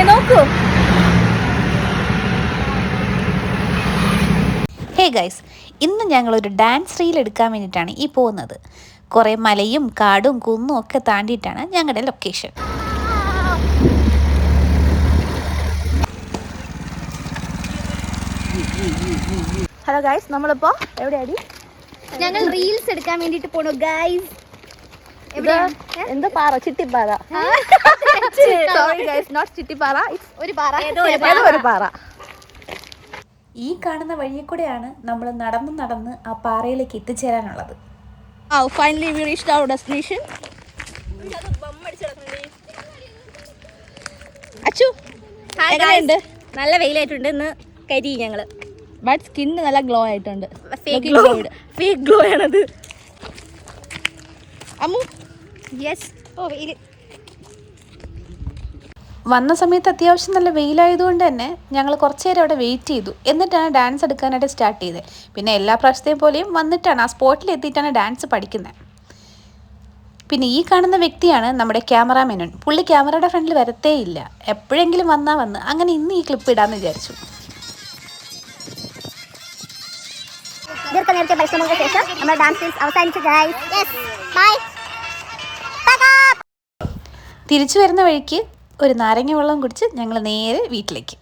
നോക്കൂ. Hey guys, ഇന്ന് ഞങ്ങളൊരു ഡാൻസ് റീൽ എടുക്കാൻ വേണ്ടിയിട്ടാണ് ഈ പോകുന്നത്. കുറേ മലയും കാടും കുന്നും ഒക്കെ താണ്ടിയിട്ടാണ് ഞങ്ങളുടെ ലൊക്കേഷൻ. ഹലോ ഗൈസ്, നമ്മളിപ്പോ എവിടെയാടി? ഞങ്ങൾ റീൽസ് എടുക്കാൻ വേണ്ടിട്ട് പോണു ഗൈസ്. എന്ത് പാറ? ചിട്ടിപ്പാറ. സോറി ഗൈസ്, നോട്ട് ചിട്ടിപ്പാറ. ഒരു പാറ, ഏതോ ഒരു പാറ. ഈ കാണുന്ന വഴിയിൽ കൂടെയാണ് നമ്മൾ നടന്ന് ആ പാറയിലേക്ക് എത്തിച്ചേരാനുള്ളത്. Finally we reached our destination. Achu, എങ്ങനെയുണ്ട്? നല്ല വെയിലായിട്ടുണ്ട് ഇന്ന്. കരി ഞങ്ങള് ബട്ട് സ്കിന്ന് നല്ല ഗ്ലോ ആയിട്ടുണ്ട്. ഫേക്ക് ഗ്ലോ ആണത്. അമ്മു, യെസ്. ഓ വെയിൽ. വന്ന സമയത്ത് അത്യാവശ്യം നല്ല വെയിലായതുകൊണ്ട് തന്നെ ഞങ്ങൾ കുറച്ച് നേരം അവിടെ വെയിറ്റ് ചെയ്തു. എന്നിട്ടാണ് ഡാൻസ് എടുക്കാനായിട്ട് സ്റ്റാർട്ട് ചെയ്തത്. പിന്നെ എല്ലാ പ്രാവശ്യത്തെയും പോലെയും വന്നിട്ടാണ് ആ സ്പോട്ടിൽ എത്തിയിട്ടാണ് ഡാൻസ് പഠിക്കുന്നത്. പിന്നെ ഈ കാണുന്ന വ്യക്തിയാണ് നമ്മുടെ ക്യാമറാമാൻ. പുള്ളി ക്യാമറയുടെ ഫ്രണ്ടിൽ വരത്തേ ഇല്ല. എപ്പോഴെങ്കിലും വന്ന് അങ്ങനെ ഇന്ന് ഈ ക്ലിപ്പ് ഇടാമെന്ന് വിചാരിച്ചു. ദീർഘനേരത്തെ പരിശ്രമങ്ങൾക്ക് ശേഷം നമ്മുടെ ഡാൻസ് റീൽസ് അവസാനിച്ചു ഗൈസ്. Yes, bye. തിരിച്ചു വരുന്ന വഴിക്ക് ഒരു നാരങ്ങ വെള്ളം കുടിച്ച് ഞങ്ങൾ നേരെ വീട്ടിലേക്ക്.